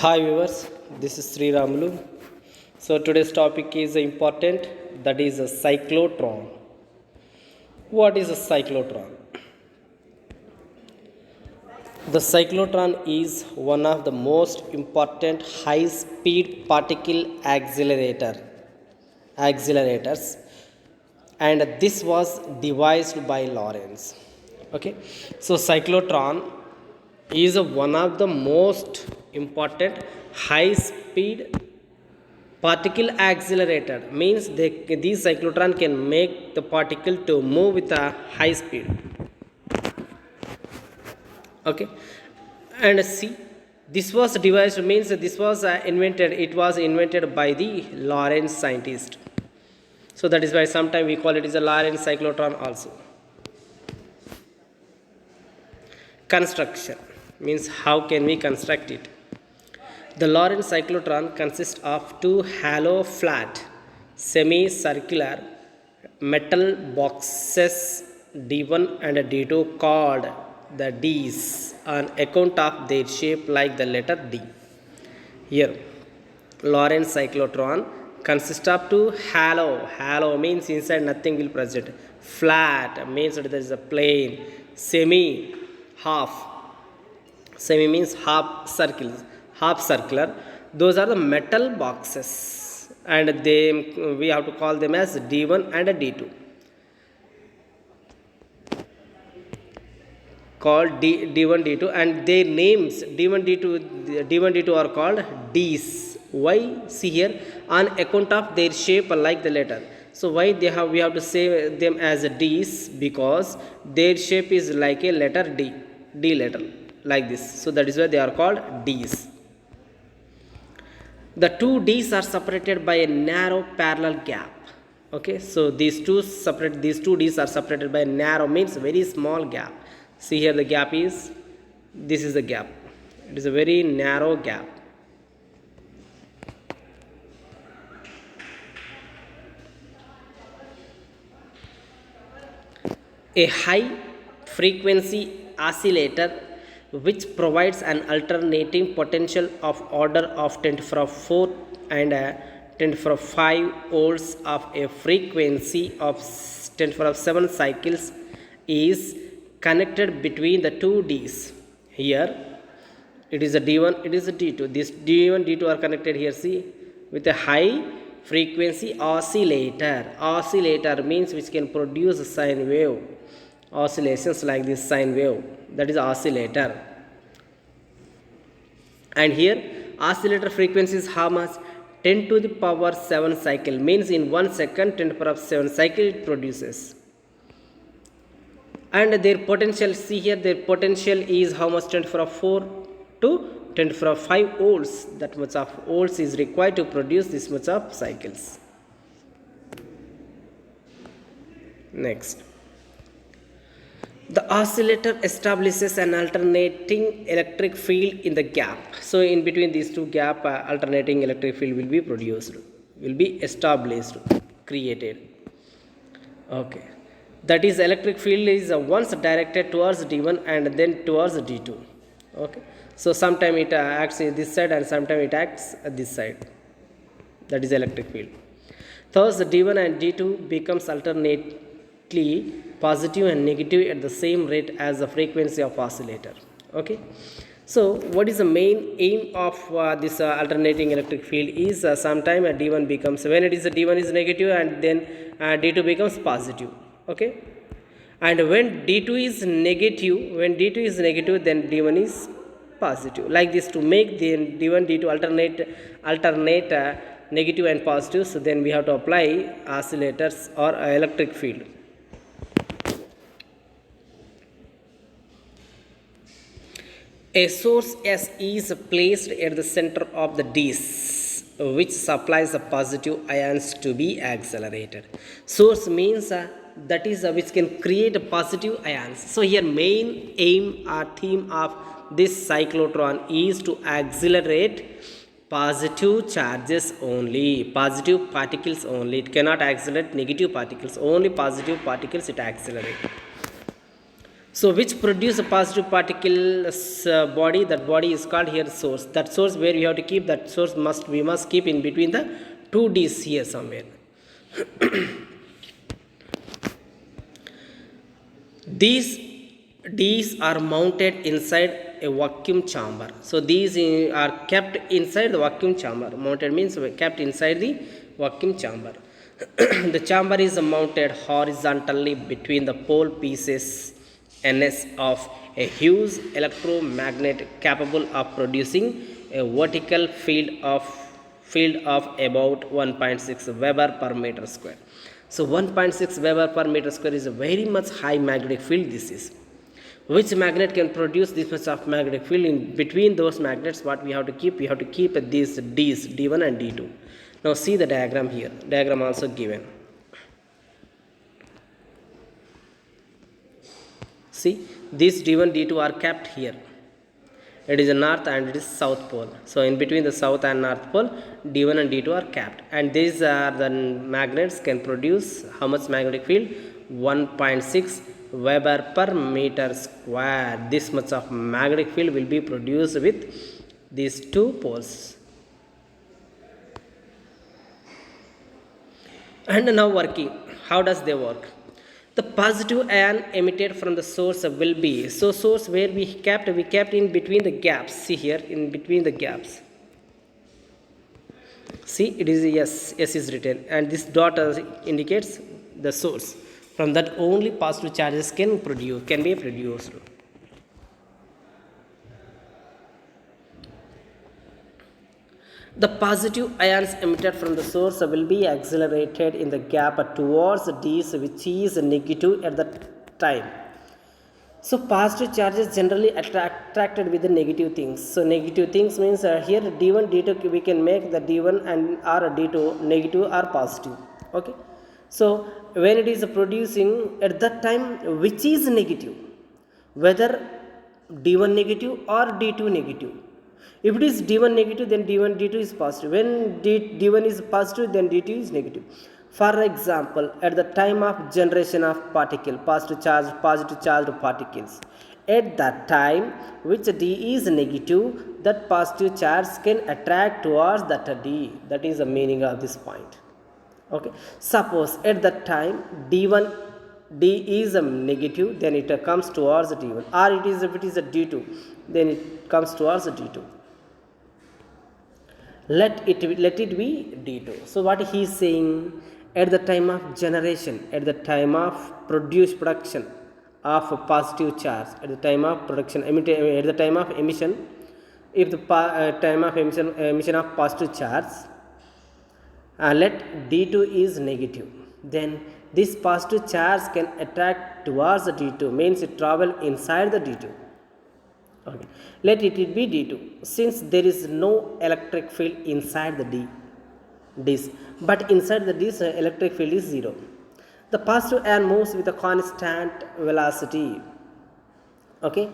Hi viewers, this is Sri Ramulu. So today's topic is important, that is a cyclotron. What is a cyclotron? The cyclotron is one of the most important high-speed particle accelerators, and this was devised by Lowrance. Okay, so cyclotron is one of the most important high-speed particle accelerator, means these cyclotron can make the particle to move with a high speed. Okay, and see, this was devised, means this was invented, it was invented by the Lawrence scientist. So that is why sometimes we call it as a Lawrence cyclotron also. Construction means how can we construct it. The Lowrance cyclotron consists of two hollow flat semi-circular metal boxes D1 and D2 called the Ds on account of their shape like the letter D. Here Lowrance cyclotron consists of two hollow means inside nothing will present, flat means there is a plane, semi means half circular, those are the metal boxes, and we have to call them as D1 and D2, called D1 D2, and their names D1 D2 are called Ds. Why? See here, on account of their shape like the letter. So why we have to say them as Ds, because their shape is like a letter D letter like this, so that is why they are called Ds. The two Ds are separated by a narrow parallel gap. Okay, so these two Ds are separated by a narrow means very small gap. See here, the gap is, this is the gap, it is a very narrow gap. A high frequency oscillator which provides an alternating potential of order of 10 to the 4 and 10 to the 5 volts of a frequency of 10 to the 7 cycles is connected between the two Ds. Here it is a D1, it is a D2. This D1, D2 are connected here, see, with a high frequency oscillator. Oscillator means which can produce a sine wave, oscillations like this sine wave, that is oscillator. And here oscillator frequency is how much? 10 to the power 7 cycle, means in 1 second 10 to the power 7 cycle it produces. And their potential, see here, their potential is how much? 10 to the power 4 to 10 to the power 5 volts. That much of volts is required to produce this much of cycles. Next, the oscillator establishes an alternating electric field in the gap. So in between these two gap, alternating electric field will be produced, will be established, created. Okay, that is, electric field is once directed towards D1 and then towards D2. Okay, so sometime it acts in this side and sometime it acts at this side. That is electric field. Thus D1 and D2 becomes alternately positive and negative at the same rate as the frequency of oscillator. Okay, so what is the main aim of this alternating electric field is sometime D1 becomes, when it is D1 is negative and then D2 becomes positive. Okay, and when D2 is negative, then D1 is positive, like this, to make the D1 D2 alternate negative and positive. So then we have to apply oscillators or electric field. A source S is placed at the center of the Ds, which supplies the positive ions to be accelerated. Source means that is which can create positive ions. So here main aim or theme of this cyclotron is to accelerate positive charges only, positive particles only. It cannot accelerate negative particles, only positive particles it accelerates. So which produce a positive particle body, that body is called here source. That source where we have to keep, that source we must keep in between the two D's here somewhere. These D's are mounted inside a vacuum chamber. So these are kept inside the vacuum chamber. Mounted means kept inside the vacuum chamber. The chamber is mounted horizontally between the pole pieces NS of a huge electromagnet capable of producing a vertical field of about 1.6 Weber per meter square. So 1.6 Weber per meter square is a very much high magnetic field this is. Which magnet can produce this much of magnetic field? In between those magnets, what we have to keep? We have to keep these D's, D1 and D2. Now see the diagram here. Diagram also given. See, these D1, D2 are kept here. It is a north and it is south pole. So in between the south and north pole, D1 and D2 are kept. And these are the magnets can produce how much magnetic field? 1.6 Weber per meter square. This much of magnetic field will be produced with these two poles. And now working. How does they work? The positive ion emitted from the source will be, so source where we kept in between the gaps. See here, in between the gaps. See, it is S is written, and this dot indicates the source. From that only positive charges can be produced. The positive ions emitted from the source will be accelerated in the gap towards D's, which is negative at the time. So positive charges generally attracted with the negative things. So negative things means here D1, D2 we can make the D1 and or D2 negative or positive. Okay. So when it is producing at that time, which is negative, whether D1 negative or D2 negative. If it is D1 negative, then D1, D2 is positive. When D1 is positive, then D2 is negative. For example, at the time of generation of particle, positive charged particles, at that time, which D is negative, that positive charge can attract towards that D. That is the meaning of this point. Okay. Suppose at that time D is a negative, then it comes towards D1. Or if it is a D2, then it comes towards D2. Let it be D2. So what he is saying, at the time of generation, at the time of production of a positive charge, at the time of production, at the time of emission, if the time of emission of positive charge, let D2 is negative, then this positive charge can attract towards the D2, means it travel inside the D2. Okay. Let it be D2, since there is no electric field inside the D's, but inside the D's electric field is 0. The positive ion moves with a constant velocity, okay,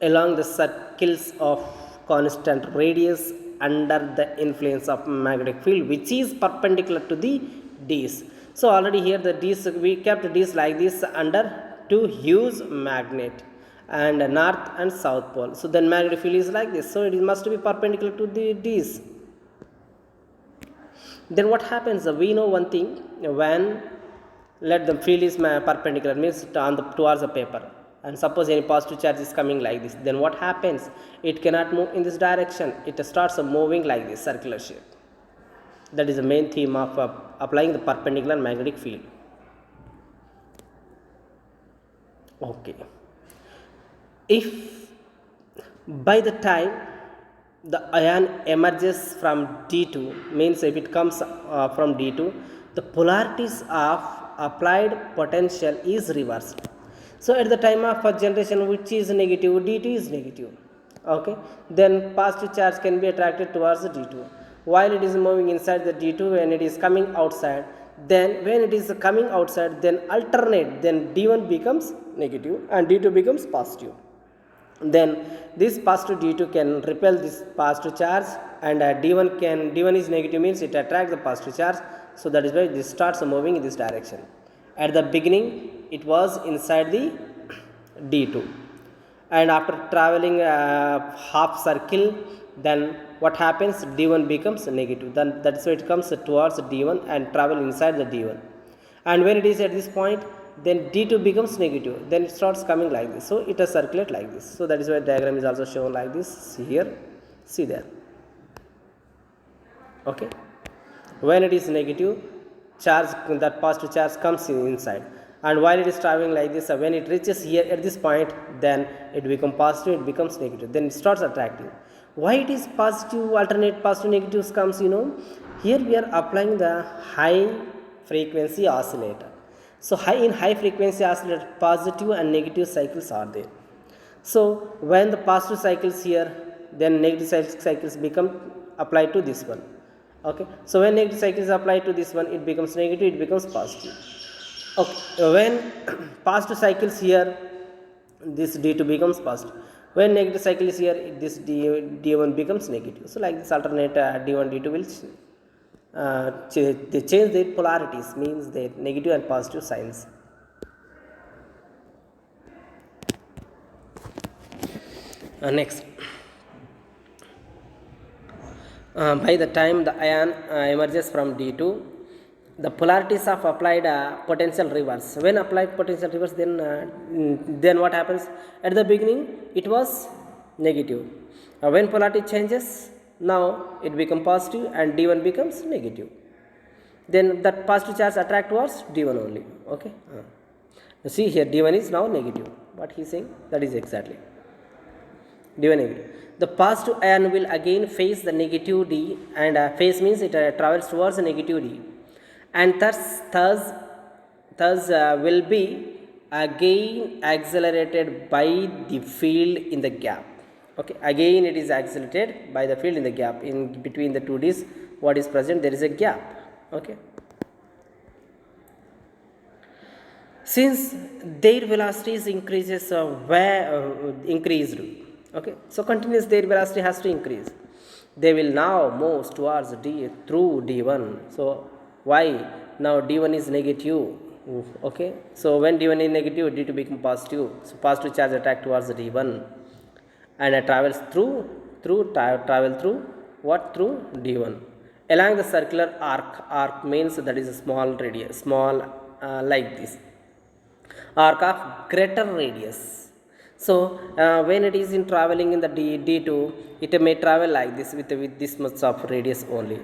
along the circles of constant radius under the influence of magnetic field, which is perpendicular to the D's. So already here the D's, we kept D's like this under two huge magnet and north and south pole. So then magnetic field is like this. So it must be perpendicular to the D's. Then what happens? We know one thing, when let the field is perpendicular, means towards the paper, and suppose any positive charge is coming like this, then what happens? It cannot move in this direction. It starts moving like this, circular shape. That is the main theme of applying the perpendicular magnetic field. Okay. If by the time the ion emerges from D2, means if it comes from D2, the polarities of applied potential is reversed. So at the time of generation, which is negative, D2 is negative. Okay, then positive charge can be attracted towards the D2. While it is moving inside the D2, when it is coming outside, then when it is coming outside, then alternate, then D1 becomes negative and D2 becomes positive. Then this positive D2 can repel this positive charge, and D1 is negative, means it attracts the positive charge. So that is why this starts moving in this direction. At the beginning, it was inside the d2, and after traveling half circle, then what happens, d1 becomes negative, then that's why it comes towards d1 and travel inside the d1, and when it is at this point, then d2 becomes negative, then it starts coming like this, so it has circulate like this. So that is why diagram is also shown like this. See here, see there. Okay, when it is negative, charge, that positive charge comes inside, and while it is traveling like this, when it reaches here at this point, then it becomes positive, it becomes negative, then it starts attracting. Why it is positive, alternate positive negatives comes, here we are applying the high frequency oscillator. So high frequency oscillator, positive and negative cycles are there. So when the positive cycles here, then negative cycles become applied to this one. Okay, so when negative cycle is applied to this one, it becomes negative, it becomes positive. Okay, when positive cycles here, this d2 becomes positive. When negative cycle is here, this d1 becomes negative. So like this alternate d1 d2 will they change their polarities, means their negative and positive signs. Next, by the time the ion emerges from d2, the polarities of applied potential reverse. When applied potential reverse, then what happens? At the beginning it was negative. When polarity changes, now it becomes positive and d1 becomes negative. Then that positive charge attract towards d1 only. Okay. See here, d1 is now negative. What he is saying, that is exactly d1 negative. The positive ion will again face the negative d, and face means it travels towards the negative d, and thus will be again accelerated by the field in the gap. Okay, again it is accelerated by the field in the gap. In between the two d's, what is present, there is a gap. Okay, since their velocities increases increased. Okay, so continuous their velocity has to increase. They will now move towards d through d1. So why now d1 is negative? Okay, so when d1 is negative, d2 becomes positive. So positive charge attack towards the d1, and it travels travel through what, through d1 along the circular arc. Arc means that is a small radius, small like this, arc of greater radius. So when it is in traveling in the d2, it may travel like this with this much of radius only.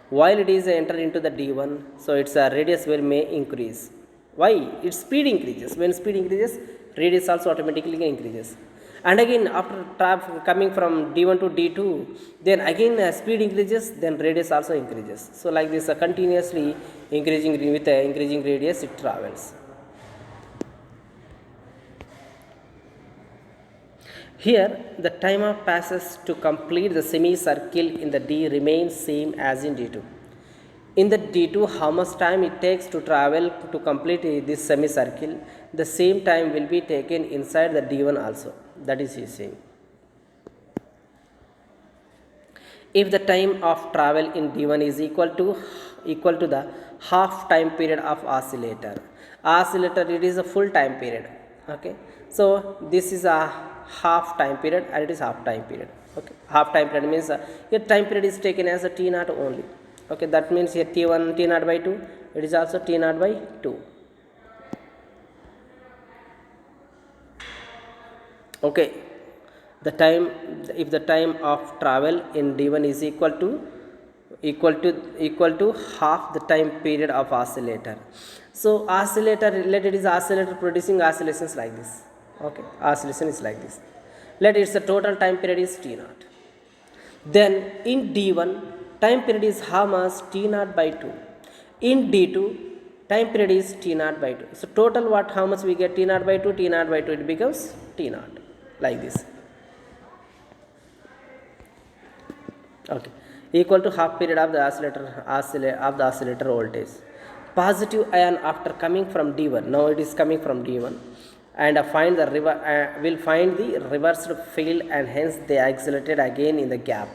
While it is enter into the d1, so its radius may increase. Why? Its speed increases. When speed increases, radius also automatically increases. And again, after coming from d1 to d2, then again speed increases, then radius also increases. So like this, continuously increasing with increasing radius, it travels. Here, the time of passes to complete the semicircle in the D remains same as in D2. In the D2, how much time it takes to travel to complete this semicircle, the same time will be taken inside the D1 also. That is he saying. If the time of travel in D1 is equal to the half time period of oscillator. Oscillator, it is a full time period. Okay. So this is a half time period, and it is half time period. Okay, half time period means here time period is taken as a t naught only. Okay, that means here t1 t naught by 2, it is also t naught by 2. Okay, the time, if the time of travel in d1 is equal to half the time period of oscillator. So oscillator, let it is oscillator producing oscillations like this. Okay, oscillation is like this. Let its total time period is t naught. Then in d1, time period is how much? T naught by 2. In d2, time period is t naught by 2. So total what? How much we get? T naught by 2. T naught by 2. It becomes t naught like this. Okay, equal to half period of the oscillator voltage. Positive ion after coming from d1. Now it is coming from d1. And will find the reversed field, and hence they accelerated again in the gap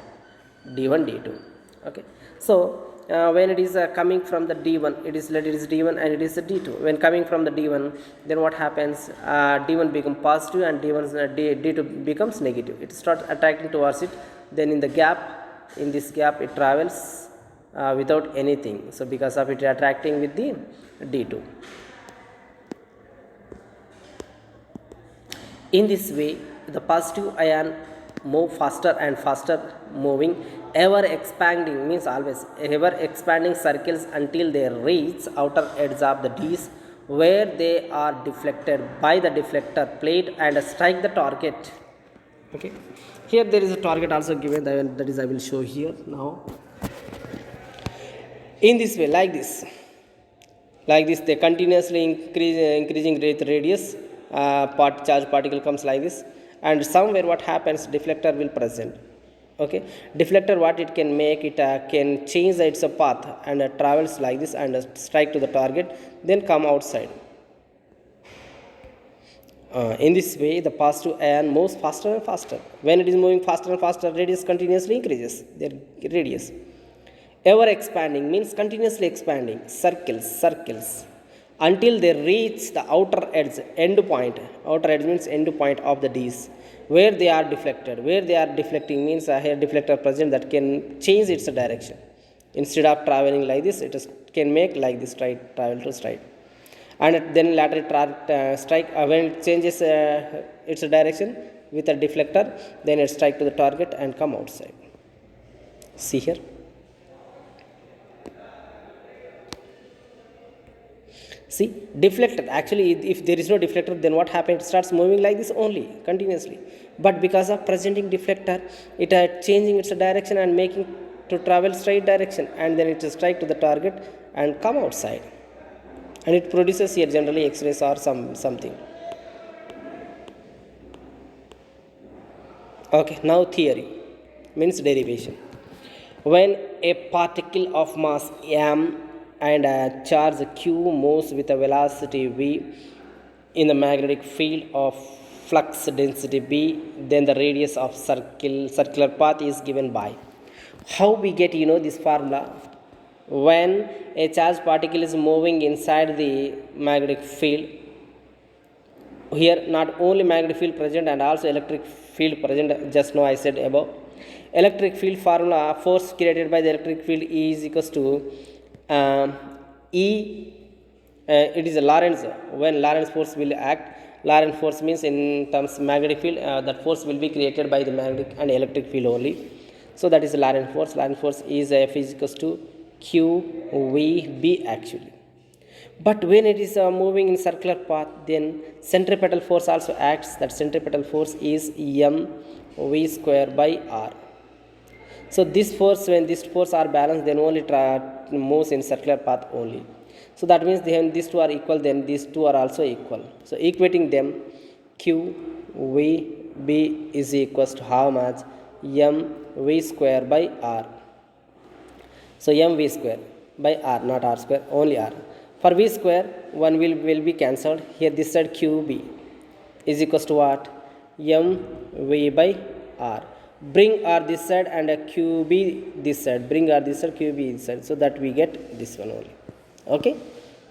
d1 d2. Okay, so when it is coming from the d1, it is let it is d1 and it is a d2. When coming from the d1, then what happens, d1 become positive and d2 becomes negative. It starts attracting towards it. Then in the gap, in this gap it travels without anything, so because of it attracting with the d2. In this way, the positive ion move faster and faster moving, ever expanding, means always ever expanding circles until they reach outer edge of the Ds, where they are deflected by the deflector plate and strike the target. Okay, here there is a target also given, that is I will show here now. In this way, like this, they continuously increasing radius, charge particle comes like this, and somewhere what happens, deflector will present. Okay, deflector what it can make, it can change its path and travels like this and strike to the target, then come outside. In this way, the positive ion moves faster and faster. When it is moving faster and faster, radius continuously increases their radius. Ever expanding means continuously expanding, circles until they reach the outer edge, end point. Outer edge means end point of the Ds, where they are deflected. Where they are deflecting means a hair deflector present that can change its direction. Instead of traveling like this, can make like this, travel to straight. And then later strike, when it changes its direction with a deflector, then it strike to the target and come outside. See here. See, deflector, actually if there is no deflector, then what happens, it starts moving like this only continuously, but because of presenting deflector, it changing its direction and making to travel straight direction, and then it strike to the target and come outside, and it produces here generally X-rays or something. Okay, now theory means derivation. When a particle of mass m and a charge q moves with a velocity v in the magnetic field of flux density b, then the radius of circular path is given by. How we get this formula? When a charged particle is moving inside the magnetic field, here not only magnetic field present and also electric field present, just now I said above. Electric field formula, force created by the electric field is equals to it is a Lowrance. When Lowrance force will act, Lowrance force means in terms of magnetic field, that force will be created by the magnetic and electric field only. So that is the Lowrance force. Lowrance force is F is equals to QVB actually. But when it is moving in circular path, then centripetal force also acts. That centripetal force is mv square by r. So this force, when these force are balanced, then only moves in circular path only. So that means these two are equal, then these two are also equal. So equating them, QVB is equals to how much? mv square by r. So mv square by r, not r square, only r. For v square, one will be cancelled. Here this side QB is equals to what? mv by r. Bring r this side and a QB this side. Bring r this side, QB this side. So that we get this one only. Okay.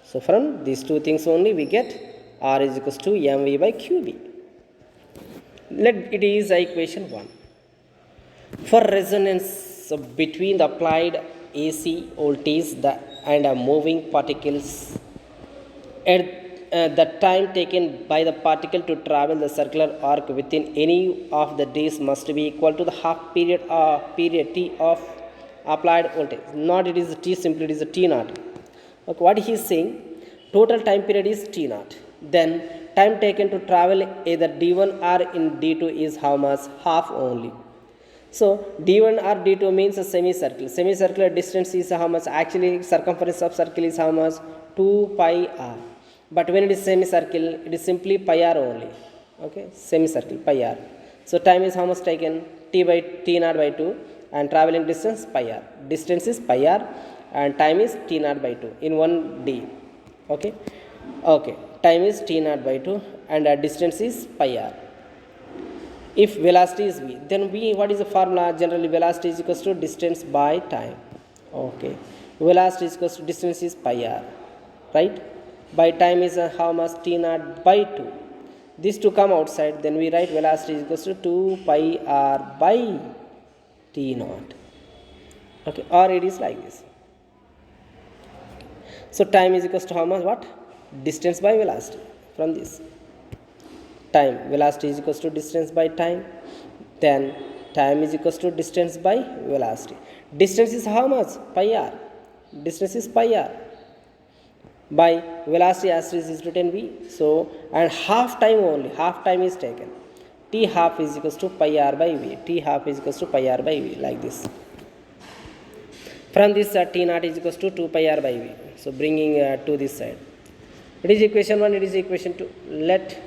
So from these two things only we get r is equals to mv by QB. Let it is equation 1. For resonance between the applied AC voltage and moving particles, at the time taken by the particle to travel the circular arc within any of the days must be equal to the half period t of applied voltage. Not it is t, simply it is a t naught. Okay, what he is saying, total time period is t naught. Then time taken to travel either d1 or in d2 is how much? Half only. So d1 or d2 means a semicircle. Semicircular distance is how much? Actually circumference of circle is how much? 2 pi r. But when it is semicircle, it is simply pi r only. Okay, semicircle pi r. So time is how much taken? T naught by 2, and traveling distance pi r. Distance is pi r and time is t naught by 2 in 1 d. Okay, okay. Time is t naught by 2 and distance is pi r. If velocity is v, then v, what is the formula? Generally velocity is equals to distance by time. Okay, velocity is equals to distance is pi r, right? By time is how much? T naught by 2. This to come outside, then we write velocity is equals to 2 pi r by T naught. Okay, or it is like this. So time is equals to how much? What? Distance by velocity. From this, time, velocity is equals to distance by time, then time is equals to distance by velocity. Distance is how much? Pi r. Distance is pi r by velocity as is written v. So, and half time only, half time is taken. T half is equals to pi r by v. T half is equals to pi r by v, like this. From this, T naught is equals to 2 pi r by v. So, bringing to this side. It is equation 1, it is equation 2. Let,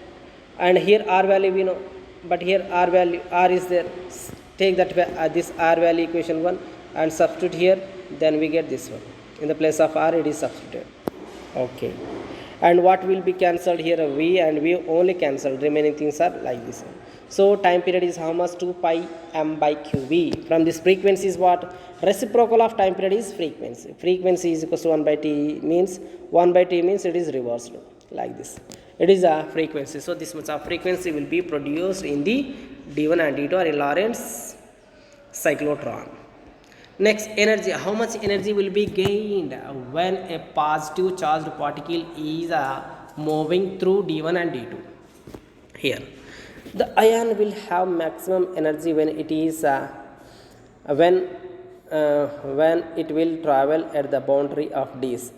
and here r value we know, but here r value, r is there. Take that this r value equation 1 and substitute here, then we get this one. In the place of r, it is substituted. Okay. And what will be cancelled here? V and V only cancelled. Remaining things are like this. So time period is how much? 2 pi m by qv. From this frequency is what? Reciprocal of time period is frequency. Frequency is equal to 1 by t means 1 by t means it is reversed like this. It is a frequency. So this much of frequency will be produced in the D1 and D2 or in Lowrance cyclotron. Next, energy. How much energy will be gained when a positive charged particle is moving through D1 and D2? Here, the ion will have maximum energy when it is when it will travel at the boundary of Ds.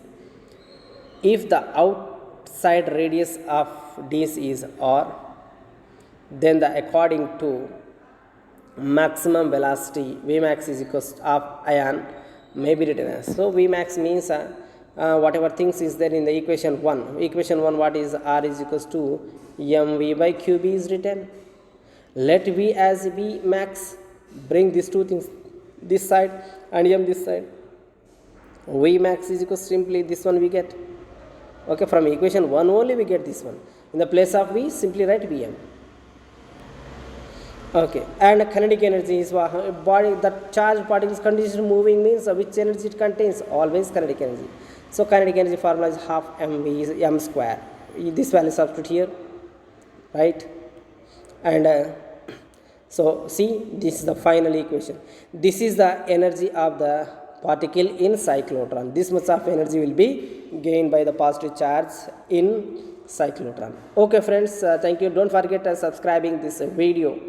If the outside radius of Ds is r, then the according to maximum velocity Vmax is equals of ion may be written as. So Vmax means whatever things is there in the equation 1. Equation 1, what is? R is equals to mv by qb is written. Let V as Vmax. Bring these two things this side and m this side. Vmax is equals simply this one we get. Okay, from equation 1 only we get this one. In the place of V, simply write Vm. Okay, and kinetic energy is body, the charged particles continuously moving means which energy it contains? Always kinetic energy. So kinetic energy formula is half mv is m square. This value substitute here, right? And so see, this is the final equation. This is the energy of the particle in cyclotron. This much of energy will be gained by the positive charge in cyclotron. Okay friends, thank you. Don't forget subscribing this video.